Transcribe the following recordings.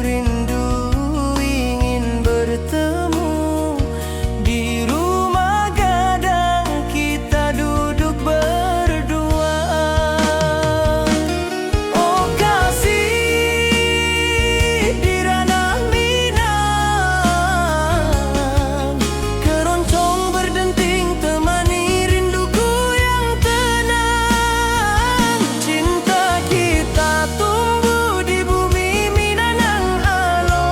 rindu ingin bertemu di rumah gadang kita duduk berdua. Oh kasih di ranah Minang, keroncong berdenting temani rinduku yang tenang. Cinta kita tumbuh di bumi Minang alok,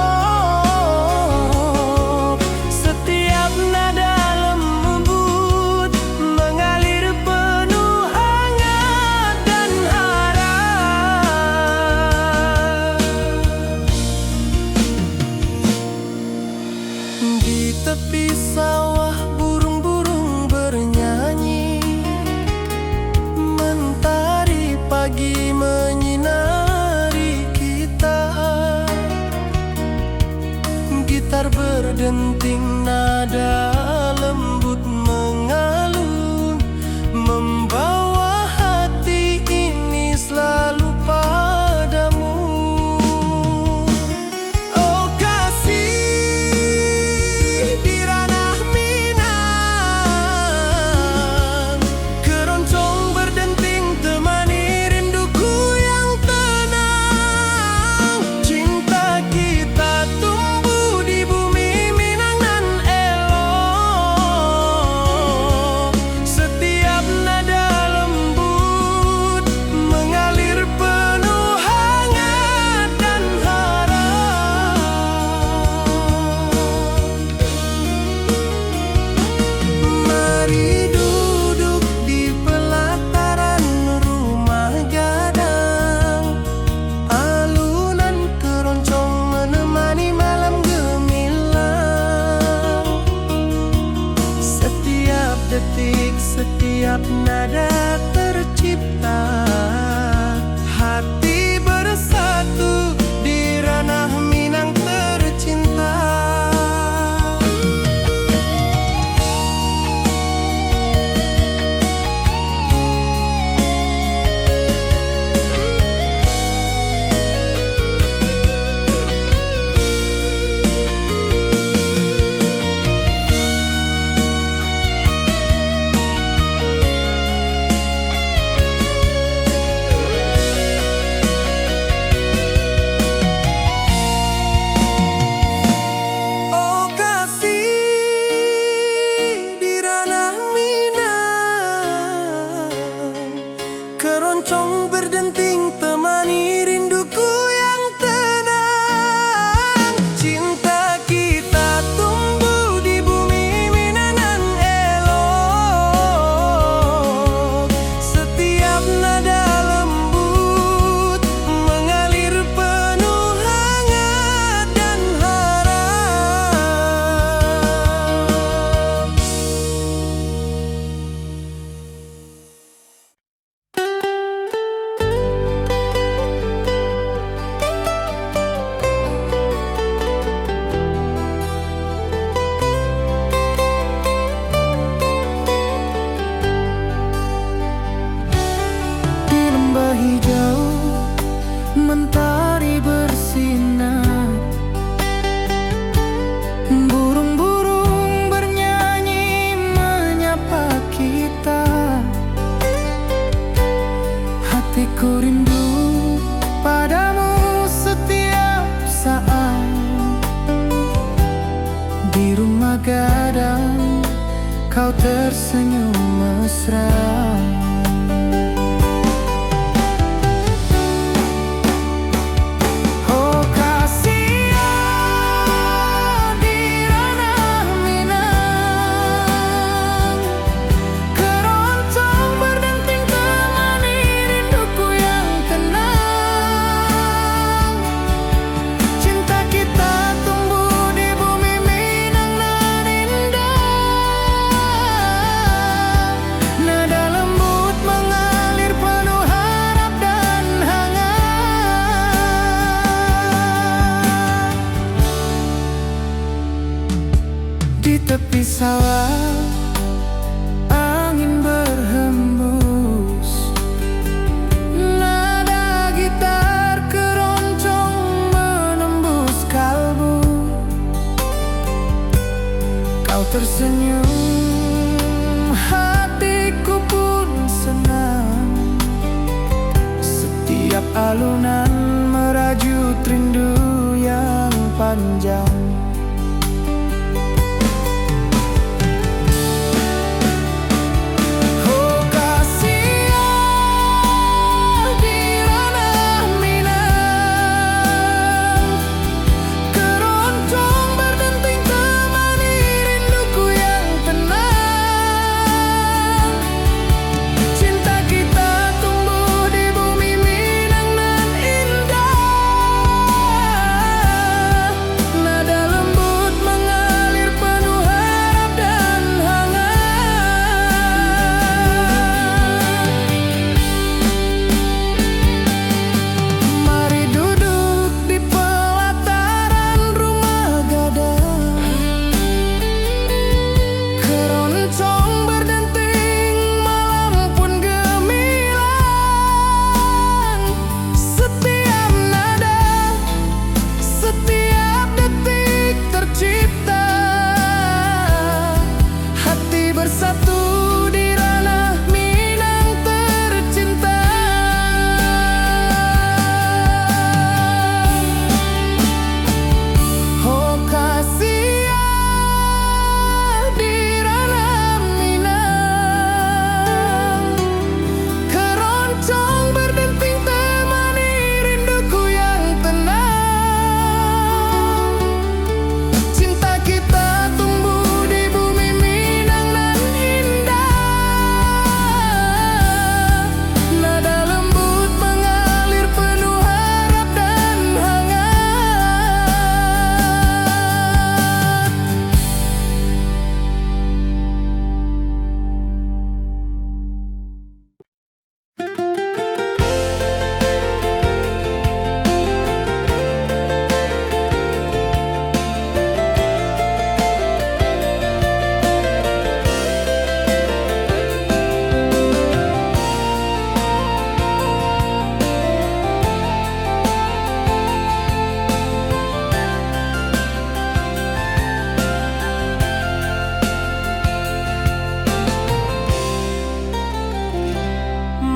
setiap nada lembut mengalir penuh hangat dan harap. Di tepi sawah burung-burung bernyanyi, mentari pagi menyinari kita. Gitar berdenting nada lembut mengalun, membawa hati ini selalu padamu. Oh kasih di ranah Minang, keroncong berdenting temani rinduku yang tenang. Cinta kita tumbuh di bumi Minang nan elok, setiap nada lembut mengalir penuh hangat dan harap. Mari duduk di pelataran rumah gadang, alunan keroncong menemani malam gemilang. Setiap detik, setiap nada tercipta, hati bersatu di ranah Minang tercinta. Oh kasih di ranah Minang, keroncong berdenting temani rinduku yang tenang. Cinta kita tumbuh di bumi Minang nan elok, setiap nada lembut mengalir penuh hangat dan harap. Di lembah hijau mentari bersinar, burung-burung bernyanyi menyapa kita. Hatiku rindu padamu setiap saat, di rumah gadang kau tersenyum mesra. Oh kasih di ranah Minang, keroncong berdenting temani rinduku yang tenang. Cinta kita tumbuh di bumi Minang nan indah, nada lembut mengalir penuh harap dan hangat. Di tepi sawah angin berhembus, nada gitar keroncong menembus tersenyum, hatiku pun senang. Setiap alunan merajut rindu yang panjang.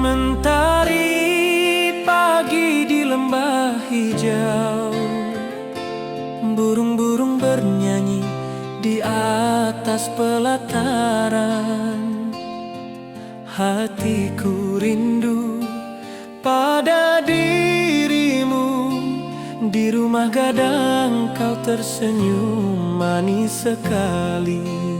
Mentari pagi di lembah hijau, burung-burung bernyanyi di atas pelataran. Hatiku rindu pada dirimu, di rumah gadang kau tersenyum manis sekali.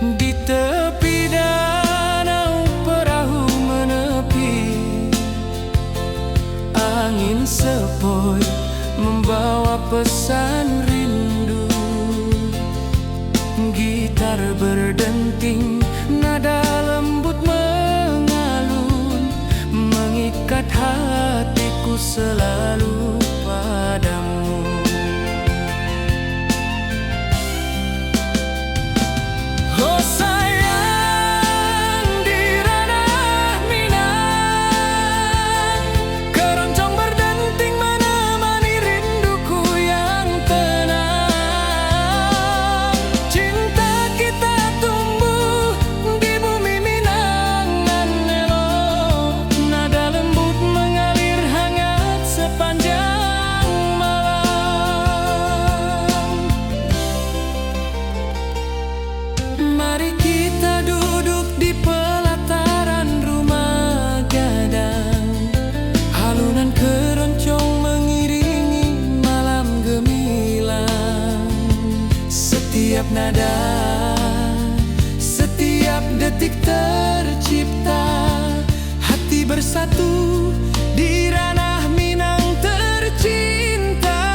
Di tepi danau perahu menepi, angin sepoi membawa pesan rindu. Gitar berdenting, nada lembut mengalun, mengikat hatiku selalu padamu. Oh sayang, di ranah Minang, keroncong berdenting menemani rinduku yang tenang. Cinta kita tumbuh di bumi Minang nan elok, nada lembut mengalir hangat sepanjang malam. Mari kita duduk di pelataran rumah gadang, alunan keroncong mengiringi malam gemilang. Setiap nada, setiap detik tercipta, hati bersatu di ranah Minang tercinta.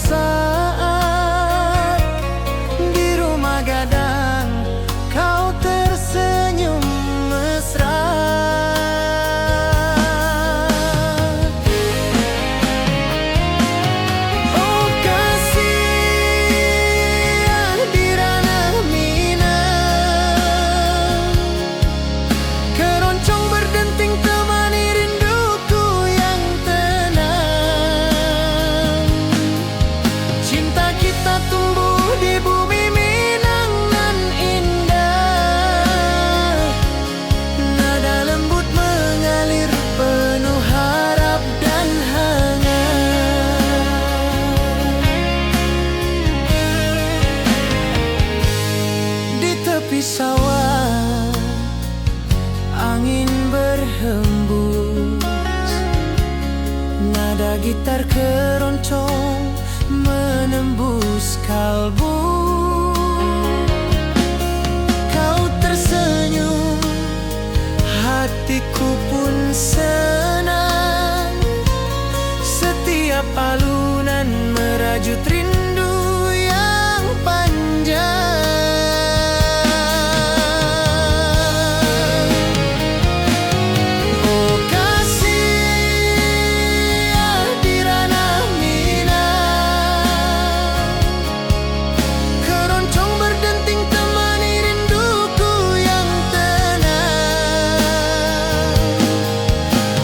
saat di rumah gadang kau tersenyum mesra. Oh kasih di ranah Minang, keroncong berdenting temani rinduku yang tenang. Cinta kita tumbuh di bumi Minang nan indah, nada lembut mengalir penuh harap dan hangat. Di tepi sawah angin berhembus, nada gitar keroncong menembus kalbu. Kau tersenyum, hatiku pun senang. Setiap alunan merajut rindu yang panjang. Oh kasih di ranah Minang, keroncong berdenting temani rinduku yang tenang.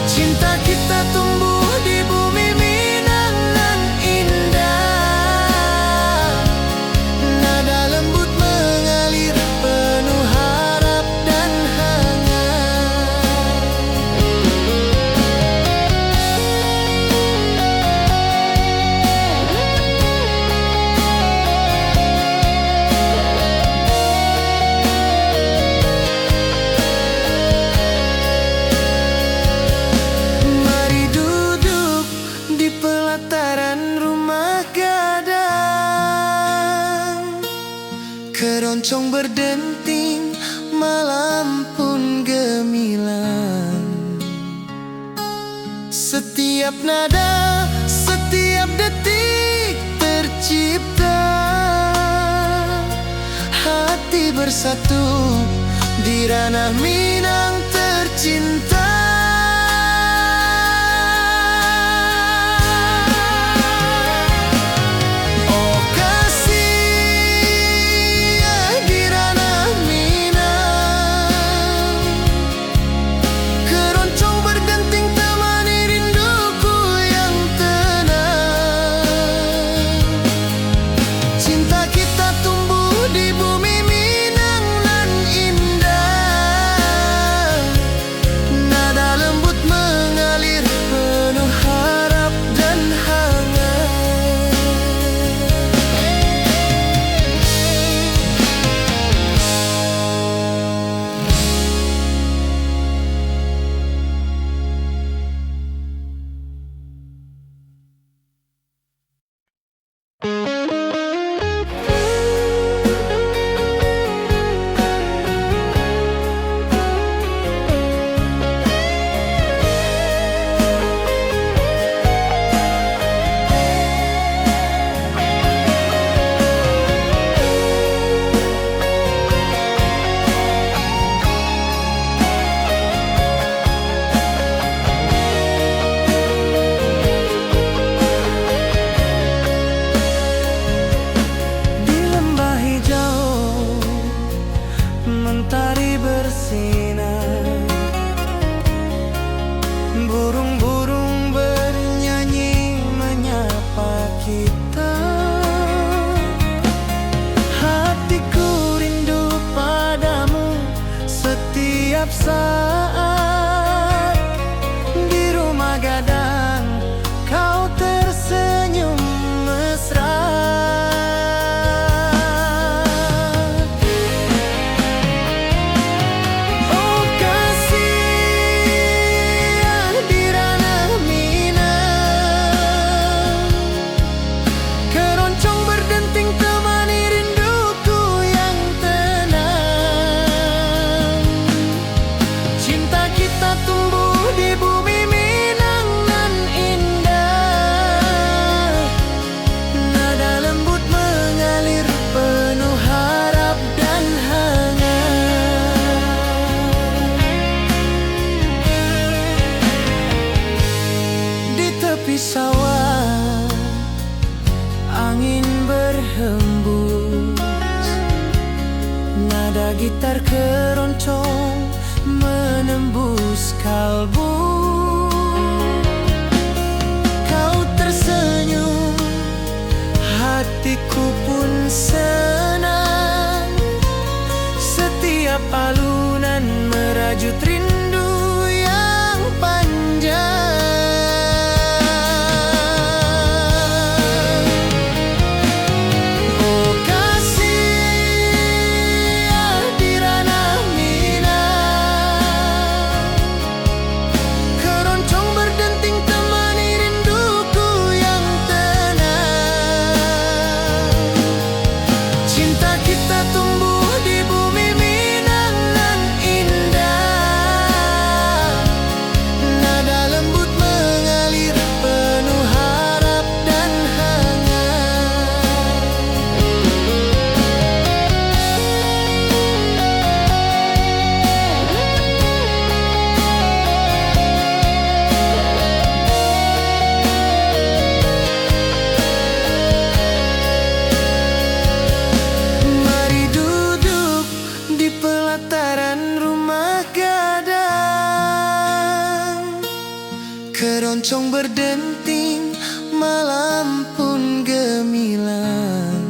Cinta kita tumbuh di bumi Minang nan indah, nada lembut mengalir penuh harap dan hangat. Mari duduk di pelataran rumah gadang, keroncong berdenting, malam pun gemilang. Setiap nada, setiap detik tercipta, hati bersatu di ranah Minang tercinta. Oh kasih di ranah Minang, keroncong berdenting temani rinduku yang tenang. Cinta kita tumbuh di bumi Minang nan indah, nada lembut mengalir penuh harap dan hangat. Di lembah hijau mentari bersinar, burung-burung bernyanyi menyapa kita. Hatiku rindu padamu setiap saat di rumah gadang kau tersenyum mesra. Oh kasih di ranah Minang, keroncong berdenting temani rinduku yang tenang. Cinta kita tumbuh di bumi Minang nan indah, Keroncong berdenting, malam pun gemilang.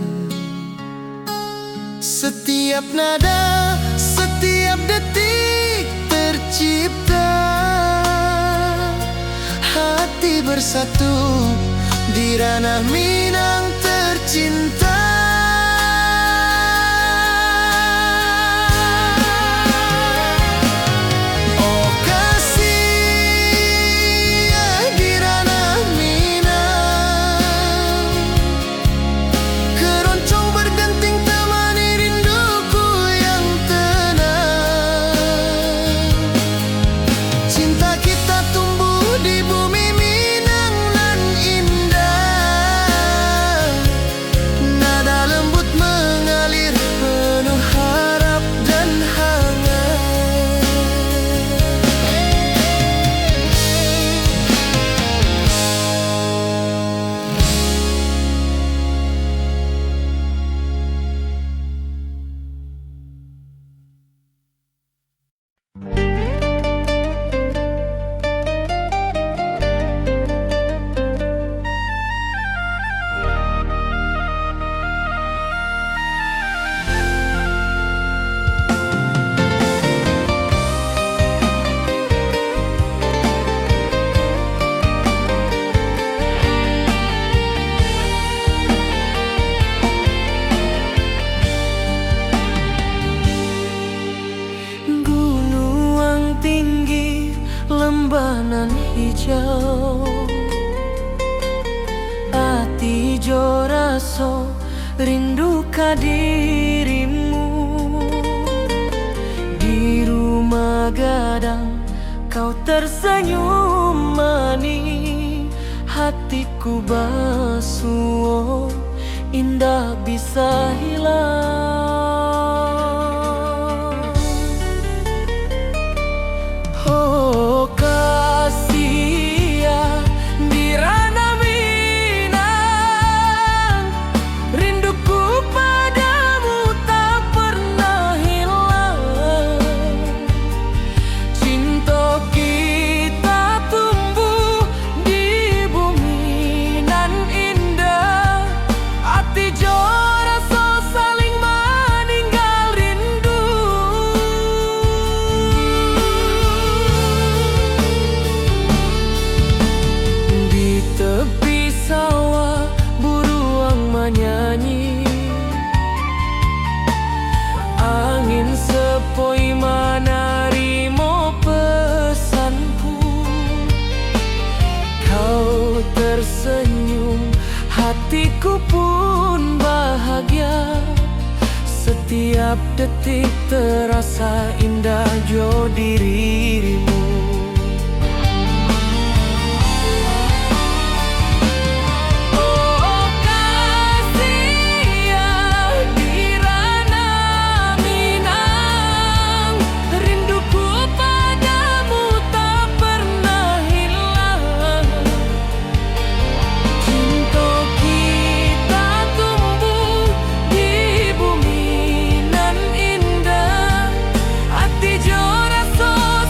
Setiap nada, setiap detik tercipta. Hati bersatu di ranah Minang tercinta. Oh kasih di ranah Minang, keroncong berdenting temani rinduku yang tenang. Cinta kita tumbuh di bumi Minang nan indah. Nada lembut mengalir penuh harap dan hangat. Gunung tinggi, lembanan hijau, hati jo raso rindu ka dirimu. Di rumah gadang kau tersenyum manis, hatiku basuh indah bisa hilang. Oh kasih di ranah Minang, rinduku padamu tak pernah hilang. Cinta kita tumbuh di bumi nan indah. Hati jo rasa saling meninggal rindu. Di tepi sawah buruang menyanyi, angin sepoi menarimo pesanku. Kau tersenyum, hatiku pun bahagia. Setiap detik terasa indah jo dirimu. Oh kasih di ranah Minang, rinduku padamu tak pernah hilang. Cinta kita tumbuh di bumi nan indah. Hati jo rasa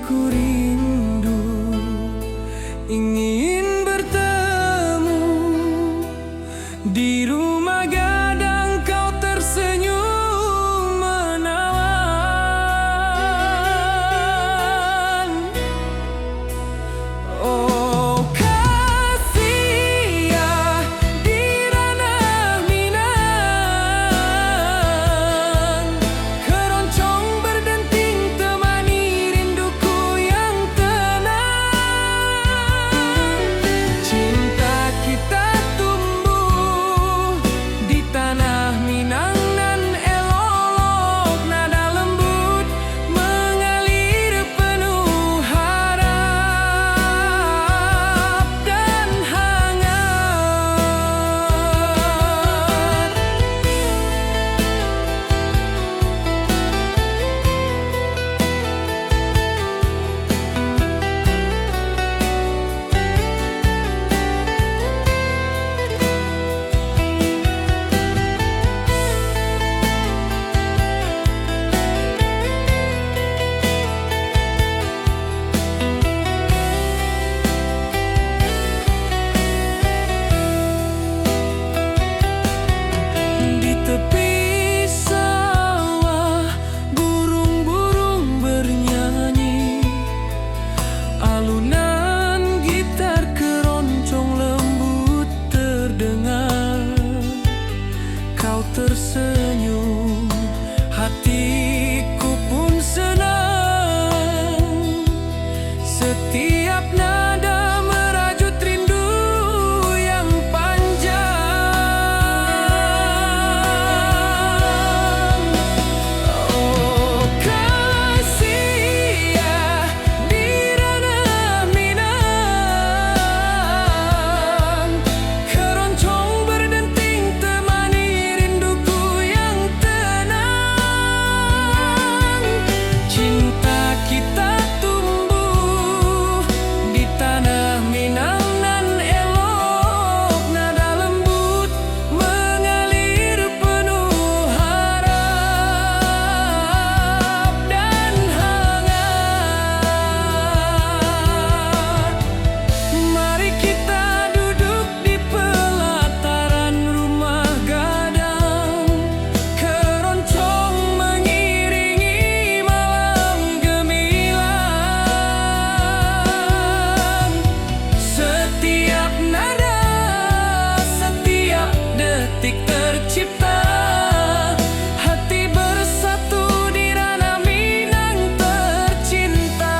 ku rindu, ingin bertemu di rumah gadang kau tersenyum menawan. Oh kasih ya di ranah Minang, keroncong berdenting temani rinduku yang tenang. Cinta kita tumbuh di tanah Minang nan elok, nada lembut mengalir penuh harap dan hangat. Di tepi sawah burung-burung bernyanyi, alunan gitar keroncong lembut terdengar. Kau tersenyum, hatiku pun senang. Setiap nada merajut rindu yang panjang. Oh kasih ya di ranah Minang, keroncong berdenting temani rinduku yang tenang. Cinta kita tumbuh di tanah Minang nan elok, nada lembut mengalir penuh harap dan hangat. Mari kita duduk di pelataran rumah gadang, keroncong mengiringi malam gemilang. Setiap nada, setiap detik tercipta, hati bersatu di ranah Minang tercinta.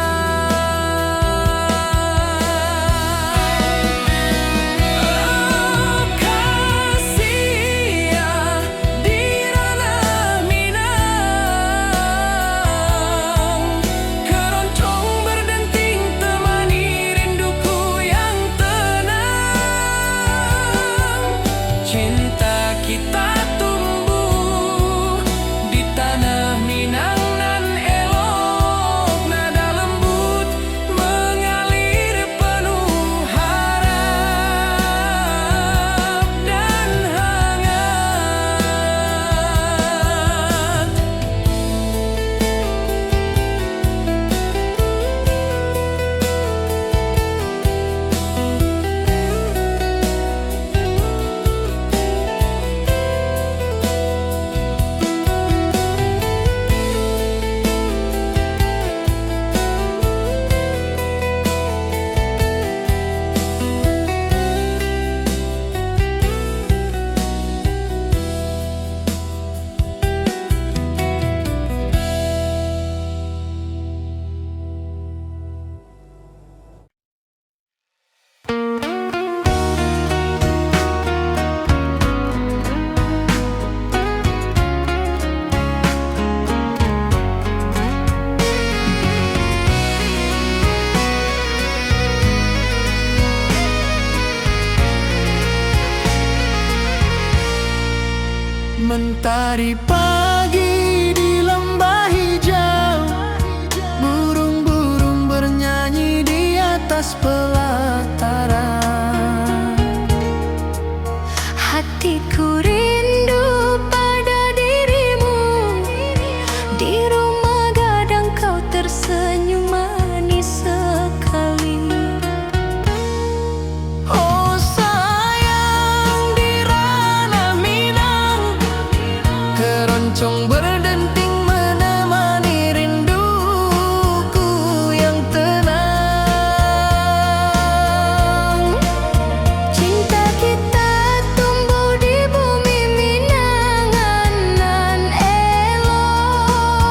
Oh kasih ya di ranah Minang, keroncong berdenting temani rinduku yang tenang. Cinta kita tumbuh di tanah Minang nan elok, nada lembut mengalir penuh harap dan hangat. Mentari pagi di lembah hijau, burung-burung bernyanyi di atas pelataran. Hatiku rindu pada dirimu, di rumah gadang kau tersenyum manis. Keroncong berdenting menemani rinduku yang tenang. Cinta kita tumbuh di bumi Minangan nan elok.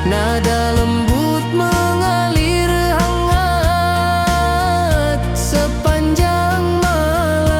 Nada lembut mengalir hangat sepanjang malam.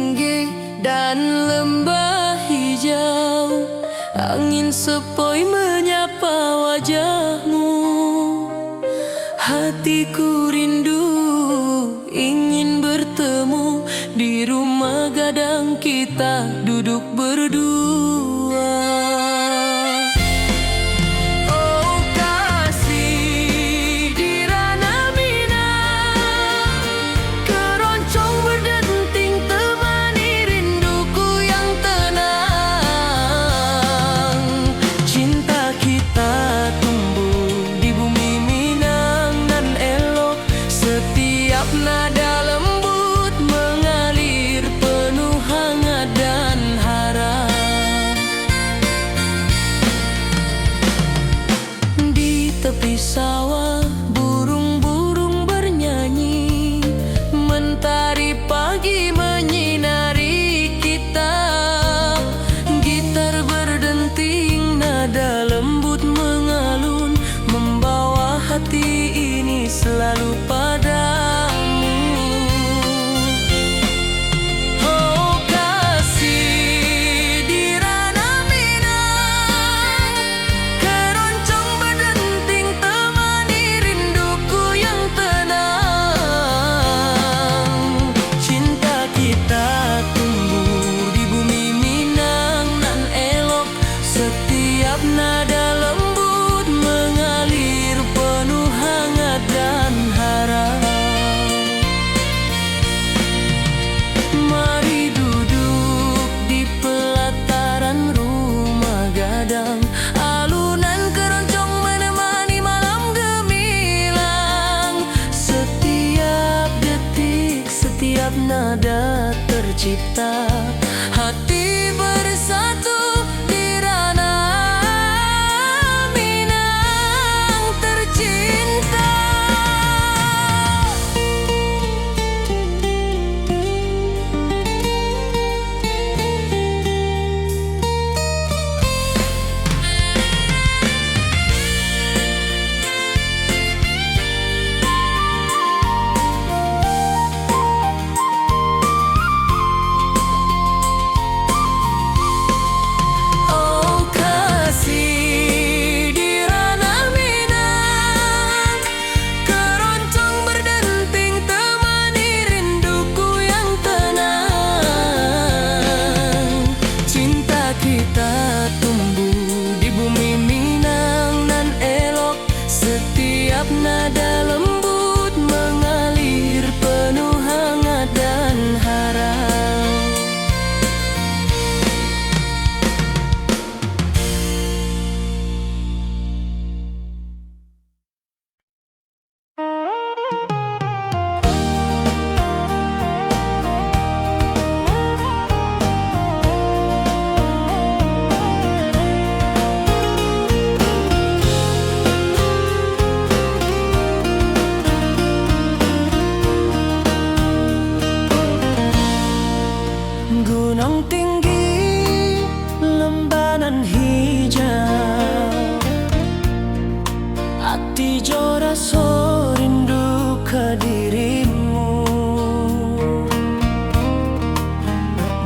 tinggi dan lembah hijau, angin sepoi menyapa wajahmu. Hatiku rindu ingin bertemu di rumah gadang kita duduk berdua. Oh kasih di ranah Minang, keroncong berdenting temani rinduku yang tenang. Cinta kita tumbuh di bumi Minang nan elok, setiap nada lembut mengalir penuh hangat dan harap. Di tepi sawah burung-burung bernyanyi, mentari pagi menyinari kita. Gitar berdenting, nada lembut mengalun, membawa hati ini selalu padamu. Oh kasih di ranah Minang, keroncong berdenting temani rinduku yang tenang. Cinta kita tumbuh di bumi Minang nan elok, setiap nada lembut mengalir penuh hangat dan harap. Mari duduk di pelataran rumah gadang, alunan keroncong menemani malam gemilang. Setiap detik, setiap nada tercipta, hati bersatu di ranah Minang tercinta. Oh kasih di ranah Minang, keroncong berdenting temani rinduku yang tenang. Cinta kita tumbuh di bumi Minang nan elok, setiap nada lembut mengalir penuh hangat dan harap. Gunung tinggi, lembanan hijau, hati joraso rindu ke dirimu.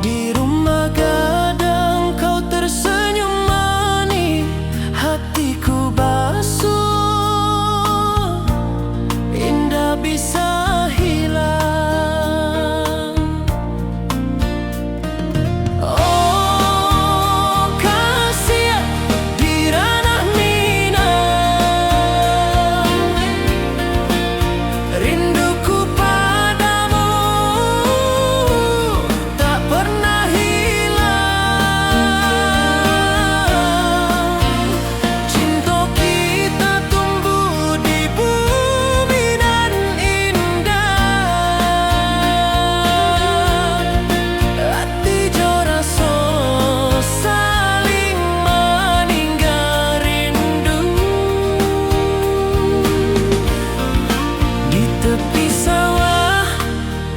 Di rumah gadang kau tersenyum manis, hatiku basuh, indah bisa hilang. Oh kasih di ranah Minang, rinduku padamu tak pernah hilang. Cinta kita tumbuh di bumi nan indah, hati joraso saling meninggal rindu. Di tepi sawah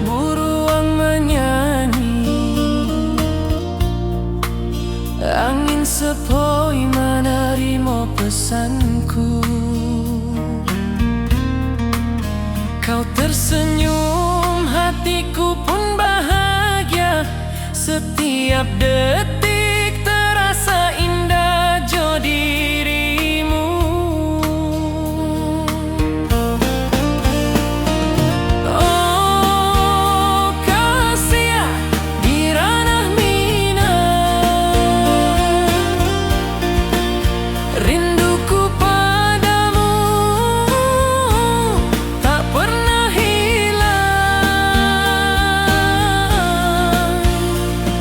buruang menyanyi, angin sepoi menerima pesanku. Kau tersenyum, hatiku pun bahagia. Setiap detik terasa indah jo dirimu. Oh kasih di ranah Minang, rinduku padamu tak pernah hilang.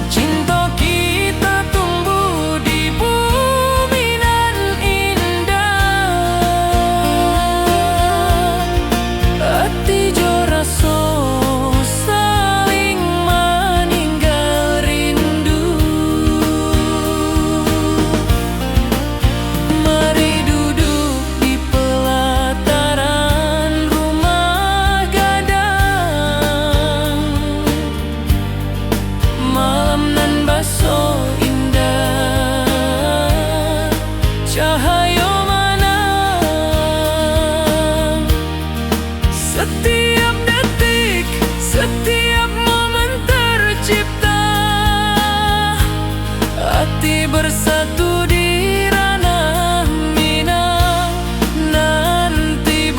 Cinta kita tumbuh di bumi nan indah. Hati jo rasa saling meninggal rindu. Mari duduk di pelataran rumah gadang, malam nan baso indah, cahaya mana. Setiap detik, setiap momen tercipta, hati bersatu di ranah Minang. Nanti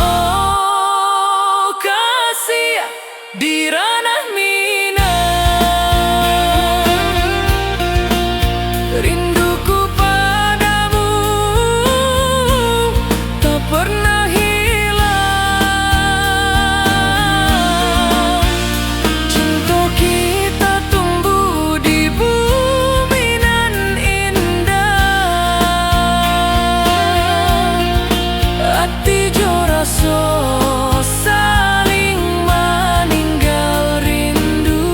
oh kasih di ranah Minang, rinduku padamu tak pernah hilang. Cinta kita tumbuh di bumi nan indah. Hati jo rasa saling meninggal rindu.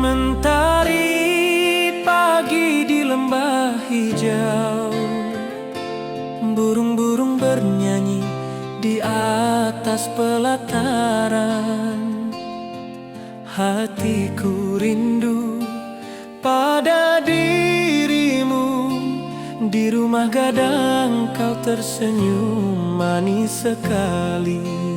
Mentari pagi di lembah hijau, burung-burung bernyanyi di atas pelataran. Hatiku rindu pada dirimu, di rumah gadang kau tersenyum manis sekali.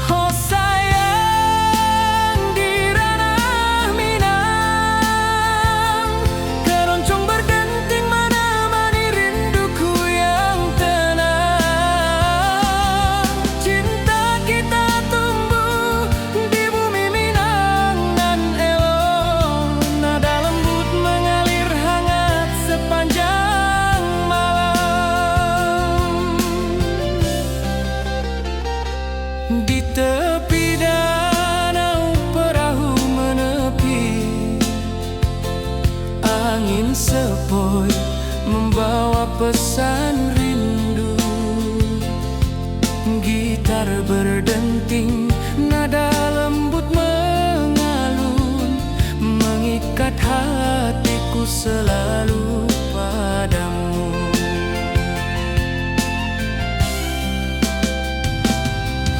Oh sayang di ranah Minang, keroncong berdenting menemani rinduku yang tenang. Cinta kita tumbuh di bumi Minang nan elok, nada lembut mengalir hangat sepanjang malam. Di tepi danau perahu menepi, angin sepoi membawa pesan rindu. Gitar berdenting, nada lembut mengalun, mengikat hatiku selalu padamu.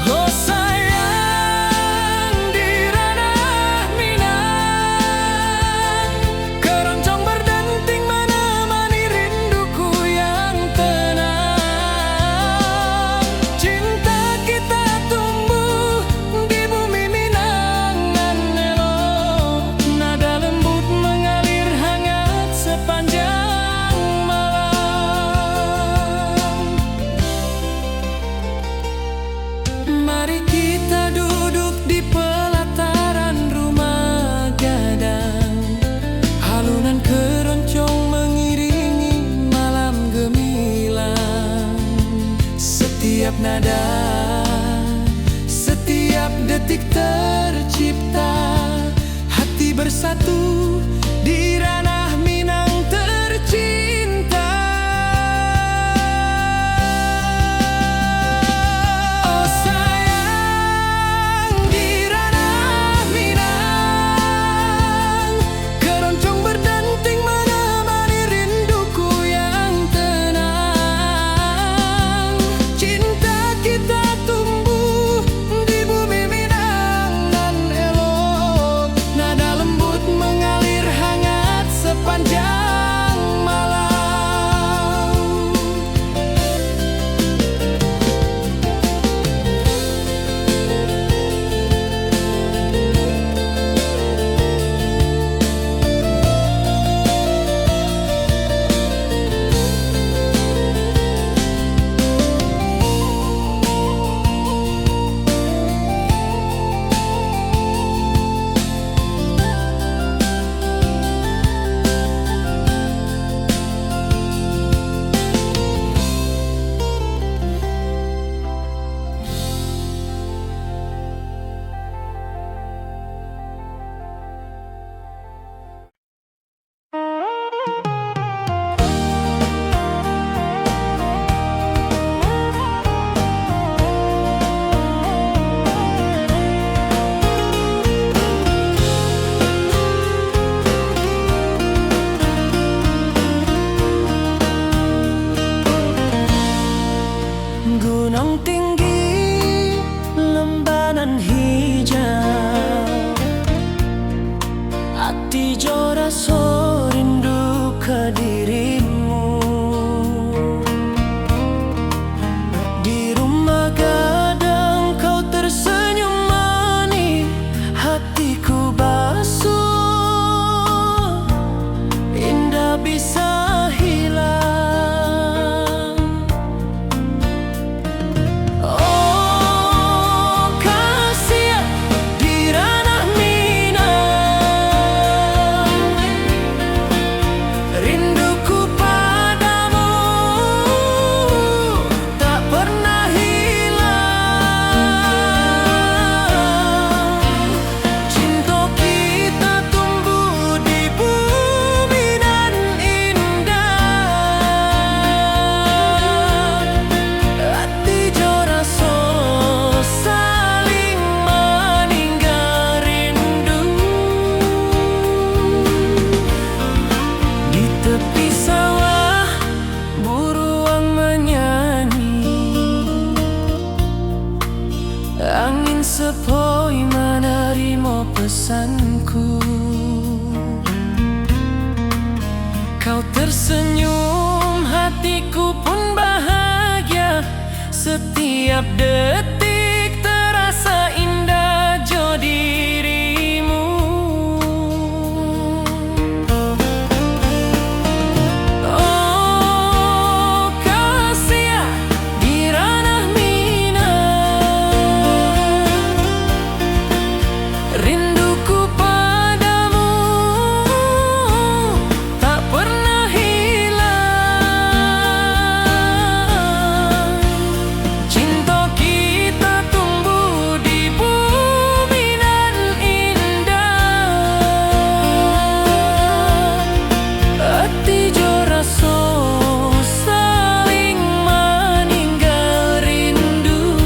Oh sayang di ranah Minang, keroncong berdenting menemani rinduku yang tenang. Cinta kita tumbuh di bumi Minang nan elok, nada lembut mengalir hangat sepanjang malam. nada. Setiap detik tercipta, hati bersatu di ranah Minang tercinta. Oh sayang, di ranah Minang, keroncong berdenting menemani rinduku yang tenang. Cinta kita tumbuh di bumi Minang nan elok, nada lembut mengalir hangat sepanjang malam. Gunung tinggi, lembanan hijau, hati jora so rindu ke dirimu. Di rumah gadang kau tersenyum manis, hatiku basuh, indah bisa hilang. Angin sepoi menerima pesanku. Kau tersenyum, hatiku pun bahagia. Setiap detik terasa indah jo dirimu. Oh kasih di ranah rinduku padamu tak pernah hilang. Cinta kita tumbuh di bumi nan indah. Hati jo rasa saling meninggal rindu.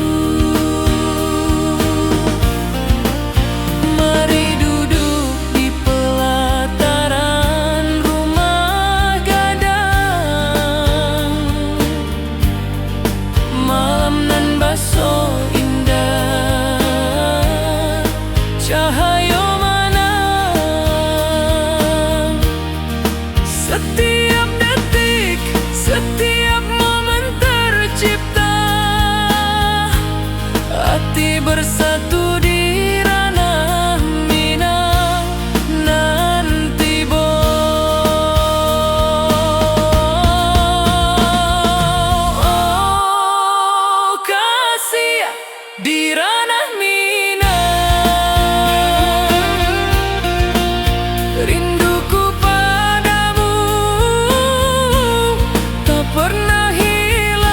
Mari duduk di pelataran rumah gadang. Malam nan baso indah, cahaya menang. Setiap detik, setiap momen tercipta, hati bersatu di ranah Minang nanti bo. Oh kasih di ranah Minang, rinduku padamu tak pernah hilang.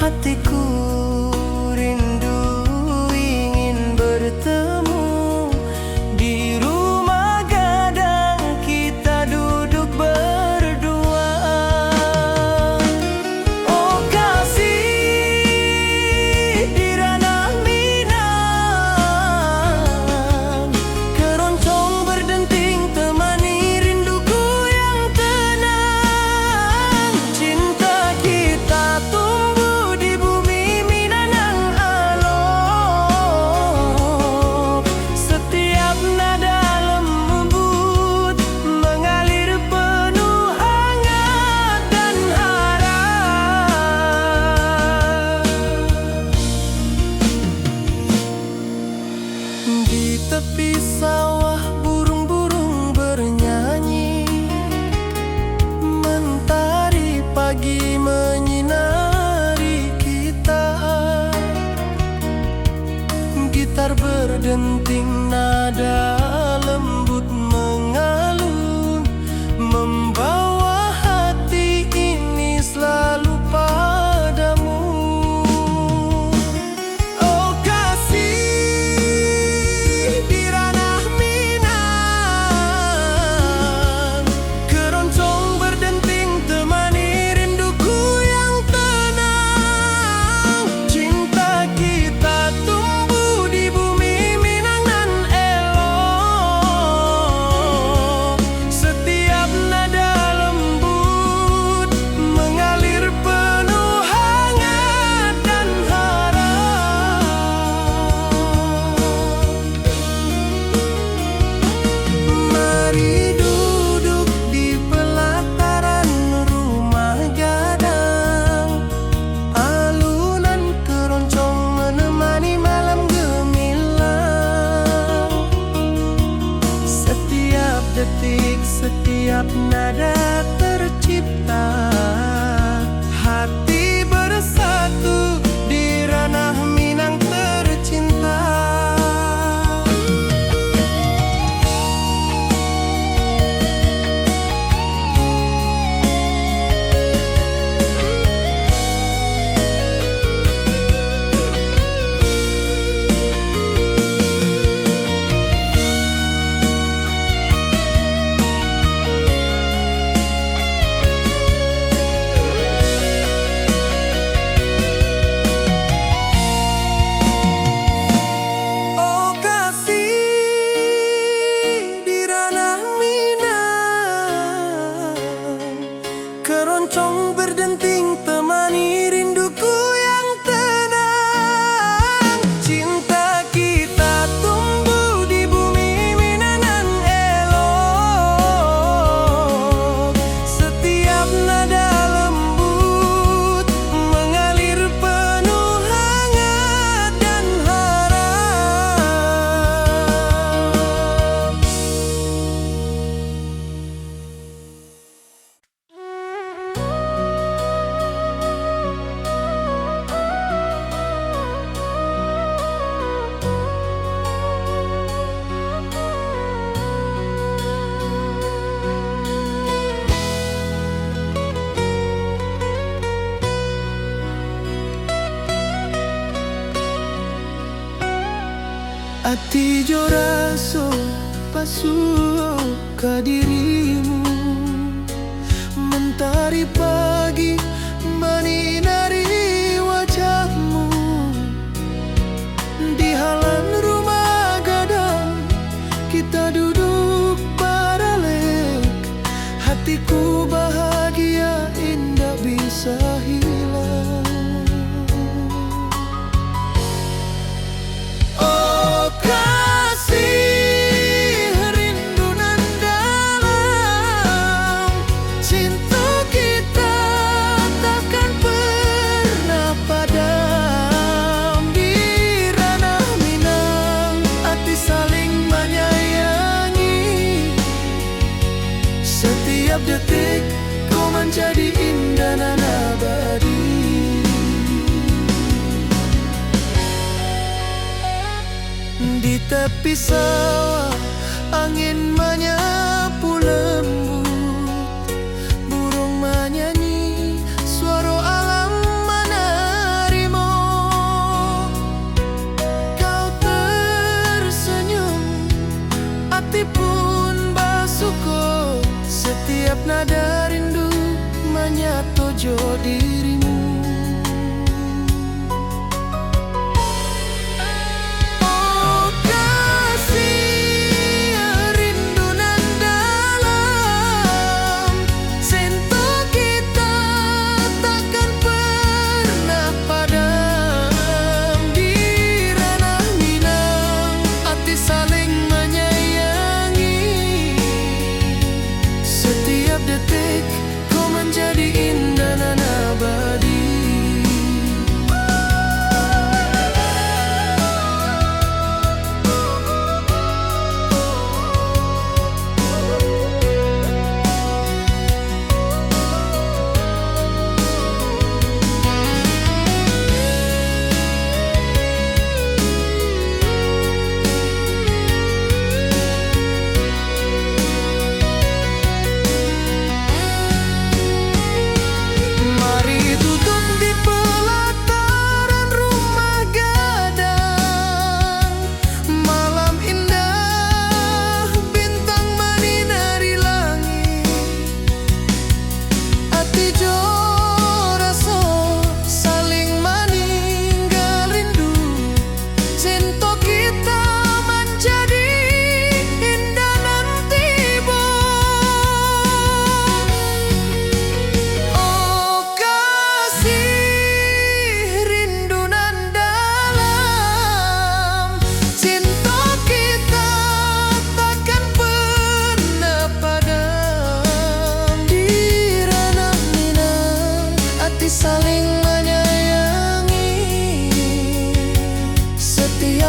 Hatiku rindu ingin bertemu di rumah gadang kita duduk berdua. Oh kasih di ranah Minang, keroncong berdenting temani rinduku yang tenang. Cinta kita tumbuh di bumi Minang alok, setiap nada lembut mengalir penuh hangat dan harap. Di tepi sawah burung-burung bernyanyi, mentari pagi menyinari kita. Gitar berdenting nada lembut mengalun, membawa hati ini selalu padamu. Oh kasih di ranah Minang, keroncong berdenting temani rinduku yang tenang. Cinta kita tumbuh di bumi Minang nan elok, setiap nada lembut mengalir penuh hangat dan harap. Mari duduk di pelataran rumah gadang, alunan keroncong menemani malam gemilang. Setiap detik, setiap nada tercipta, hati bersatu di ranah Minang tercinta. Oh kasih di ranah Minang, keroncong berdenting temani rinduku yang tenang. Cinta kita tumbuh di bumi Minang nan elok, setiap nada lembut mengalir penuh hangat dan harap. Ati jo raso pasuo ka dirimu, mentari pagi menyinari wajahmu. Di halan rumah gadang kita duduk paralek, hatiku bahagia indah bisa hilang. Oh kasih rindu nan dalam, cinta kita takkan pernah padam. Di ranah Minang hati saling menyayangi, setiap detik kau menjadi indah nan abadi. Di tepi sawah angin menyapu lembut, burung menyanyi, suara alam menari.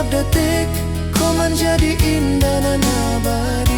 setiap detik kau menjadi indah dan abadi.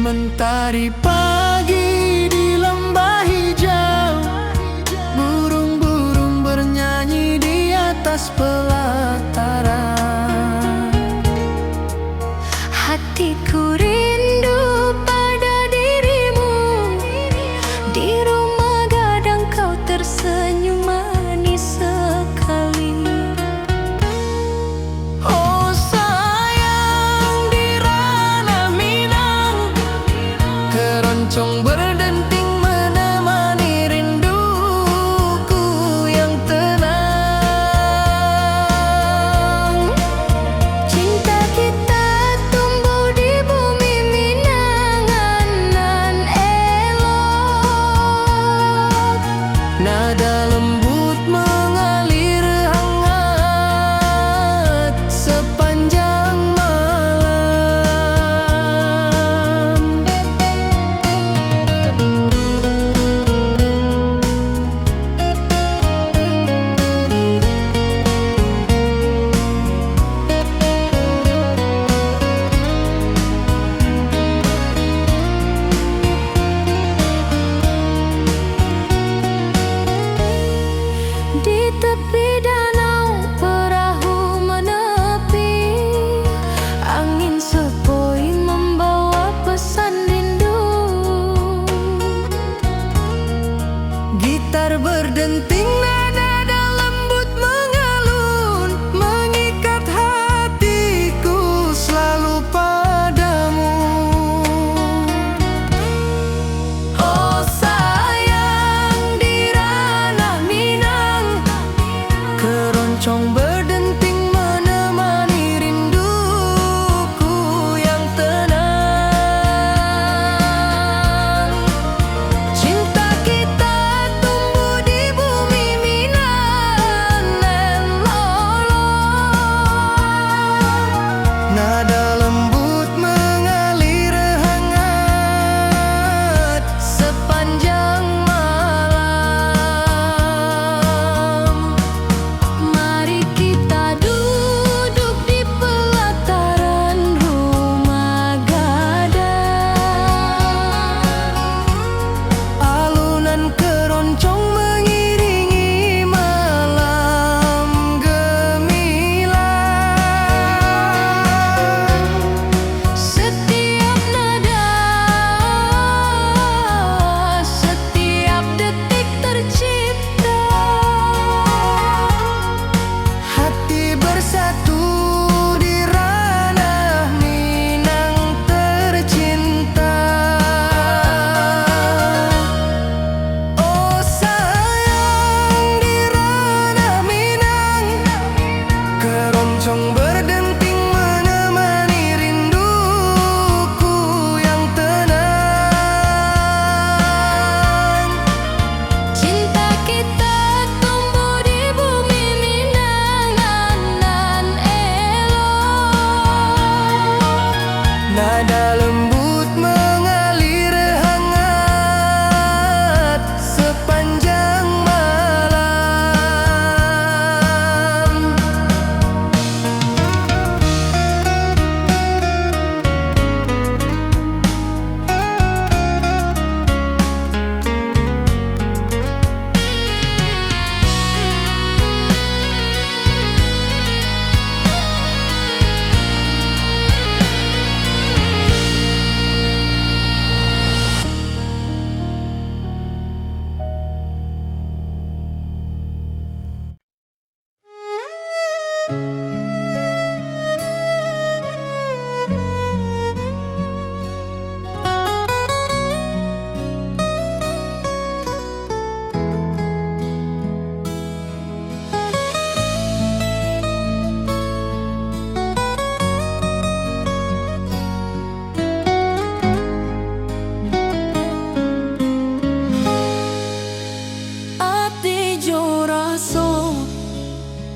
Mentari pagi di lembah hijau, burung-burung bernyanyi di atas pelataran. Hatiku rindu pada dirimu, di rumah gadang kau tersenyum manis sekali. Oh sayang, di ranah Minang keroncong berdenting menemani rinduku yang tenang.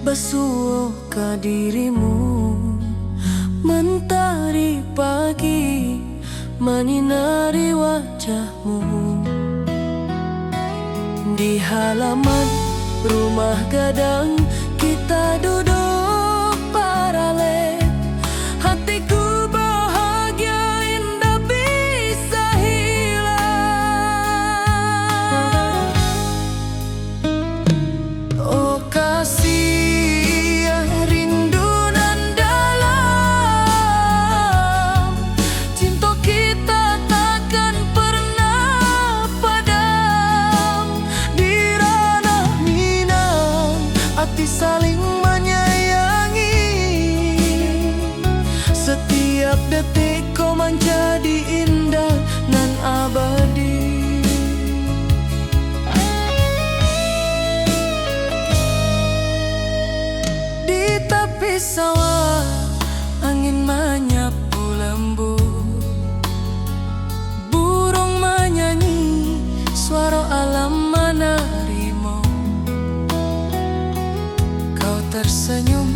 basuh ke dirimu. Mentari pagi menyinari wajahmu. Di halaman rumah gadang kita duduk paralel. Hatiku bahagia indah bisa hilang. Oh kasih rindu nan dalam, cinta kita takkan pernah padam. Di ranah Minang hati saling menyayangi. Setiap detik kau menjadi indah nan abadi. Di tepi sawah angin menyapu lembut. Burung menyanyi, suara alam menerimu. Kau tersenyum,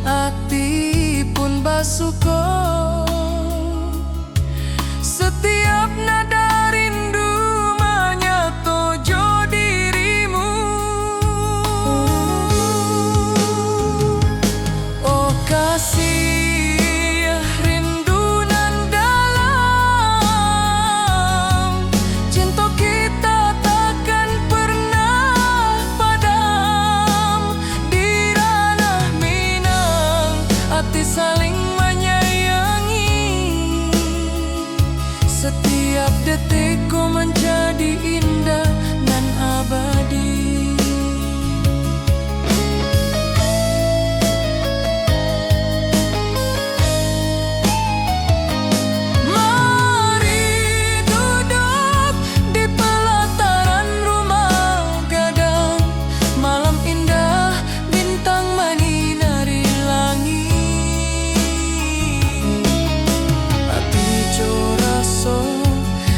hati pun basuh. Setiap nada rindu menyatu dirimu. Oh kasih rindu nan dalam, cinta kita takkan pernah padam. Di ranah Minang hati saling menyayangi. Setiap detik ku menjadi indah dan abadi. Mari duduk di pelataran rumah gadang. Malam indah, bintang menyinari langit. Hati joraso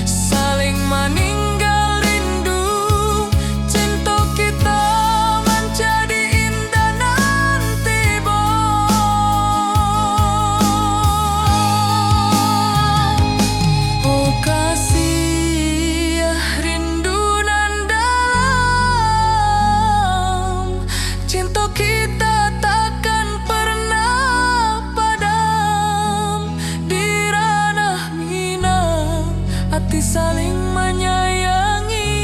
saling meninggal rindu. Cinta kita menjadi indah nanti oh kasih rindu nan dalam, cinta kita takkan pernah padam. Di ranah Minang hati saling menyayangi.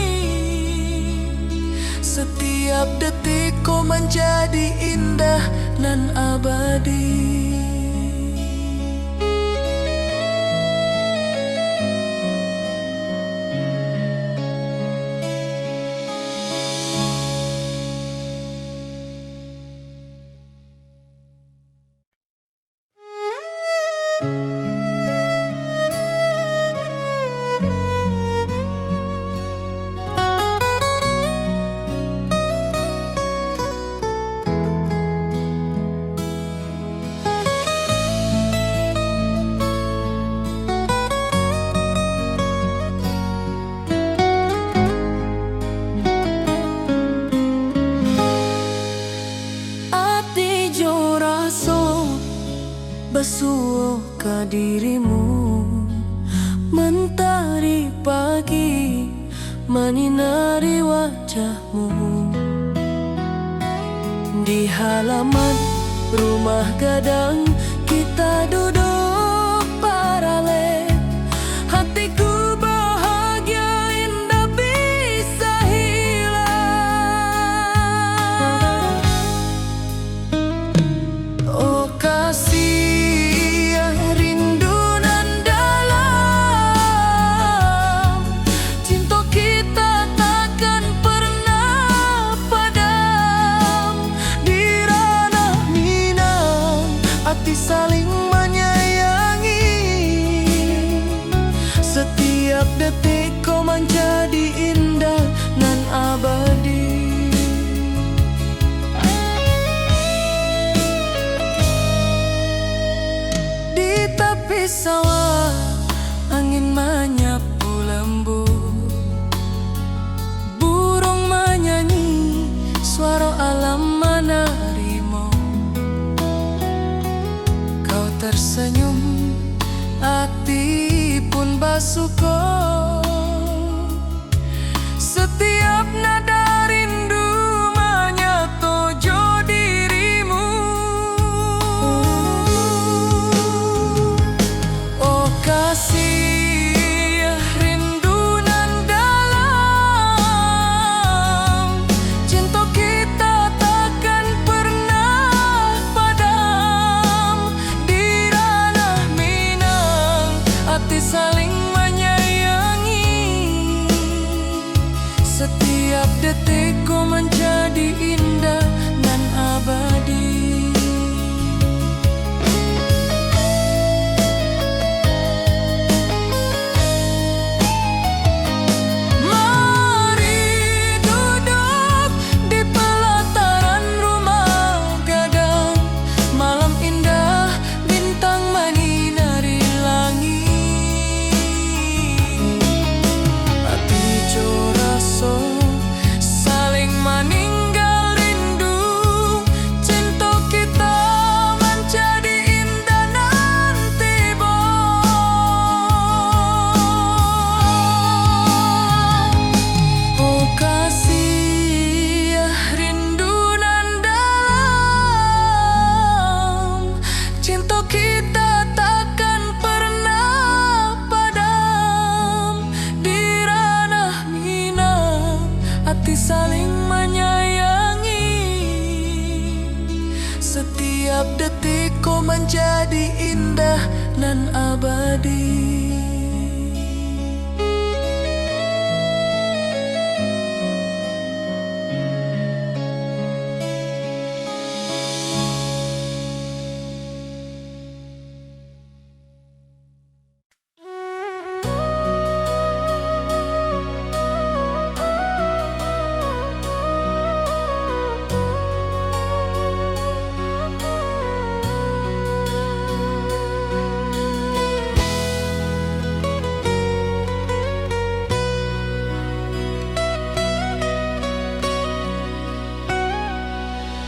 Setiap detik kau menjadi indah nan abadi. Hati joraso basuh ke dirimu. Mentari pagi menyinari wajahmu. Di halaman rumah gadang kita duduk paralel. Hatiku bahagia indah bisa hilang. Oh kasih rindu nan dalam, cinta kita takkan pernah padam. Di ranah Minang hati saling menyayangi. Setiap detik kau menjadi indah nan abadi. Di tepi sawah angin menyapu lembut. Burung menyanyi, suara alam menari. tersenyum, hati pun basuko. Setiap nada rindu menyatu jo dirimu. Oh kasih rindu nan dalam, cinta kita takkan pernah padam. Di ranah Minang, hati saling menyayangi. Setiap detikku menjadi indah dan abadi. Mari duduk di pelataran rumah gadang, malam indah bintang menyinari langit. Hati jo raso saling meninggal rindu, cinta kita menjadi indah nanti oh kasih rindu nan dalam, cinta kita takkan pernah padam. Di ranah Minang, hati saling menyayangi. Setiap detikku menjadi indah dan abadi.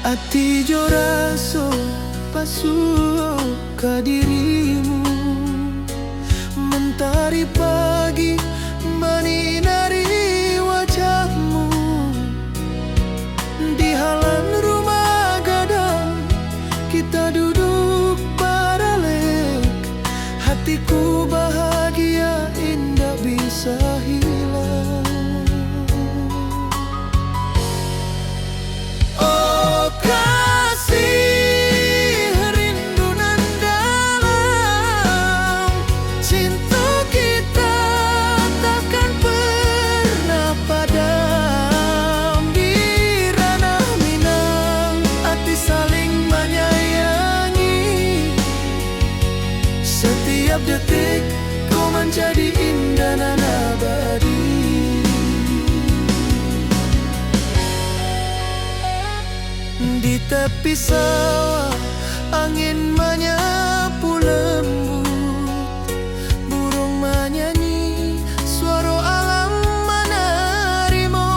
Hati jo raso pasuh ke dirimu. Mentari pagi menyinari wajahmu. Di halaman rumah gadang kita duduk baralek. Hatiku bahagia indah bisa hilang. Oh kasih rindu nan dalam, cinta kita takkan pernah padam. Di ranah Minang, hati saling menyayangi. Setiap detik kau menjadi indah dan abadi. Di tepi sawah angin menyapu lembut, burung menyanyi, suara alam menarimu.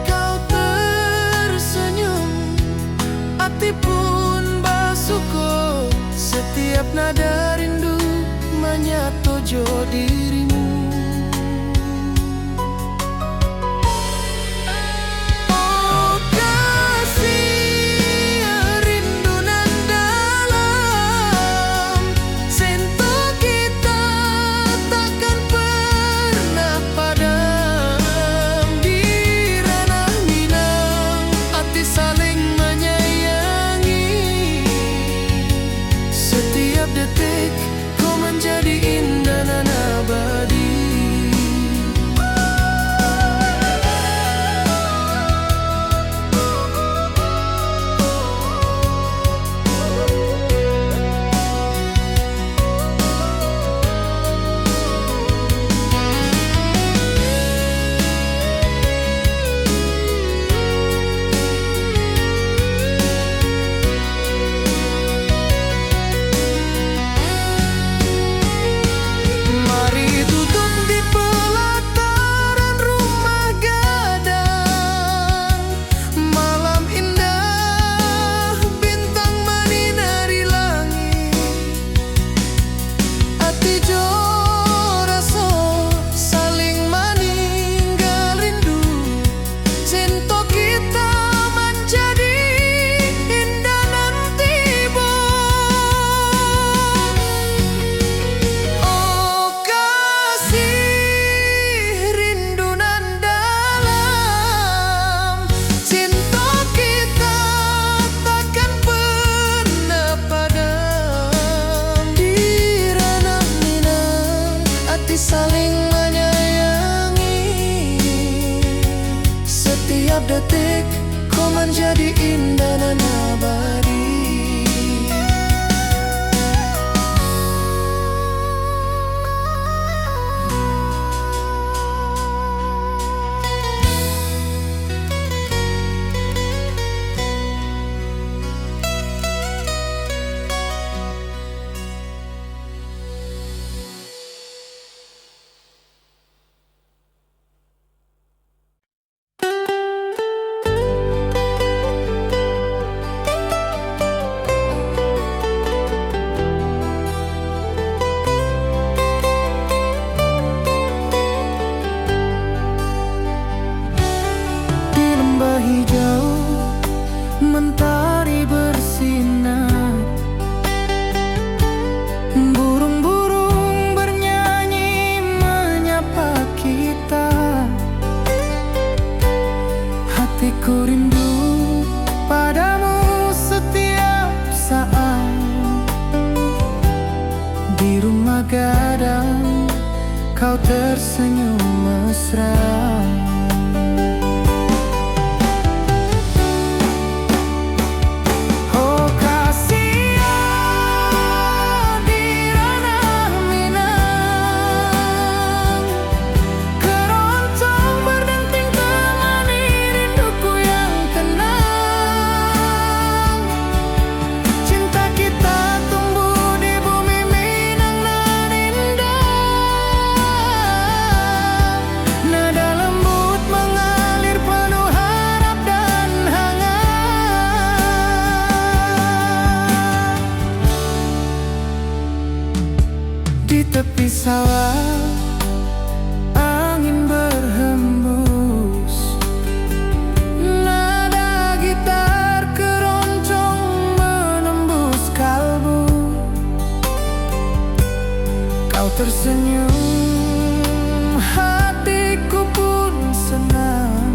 Kau tersenyum, hati pun basuko. Setiap nada rindu menyatu jo dirimu. Detik kau menjadi indah dan abadi. Setiap detik kau menjadi indah dan abadi. Hijau mentari bersinar, burung-burung bernyanyi menyapa kita. Hatiku rindu padamu setiap saat. Di rumah gadang kau tersenyum mesra. Di tepi sawah angin berhembus, nada gitar keroncong menembus kalbu. Kau tersenyum, hatiku pun senang.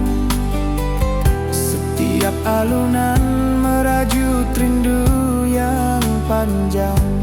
Setiap alunan merajut rindu yang panjang.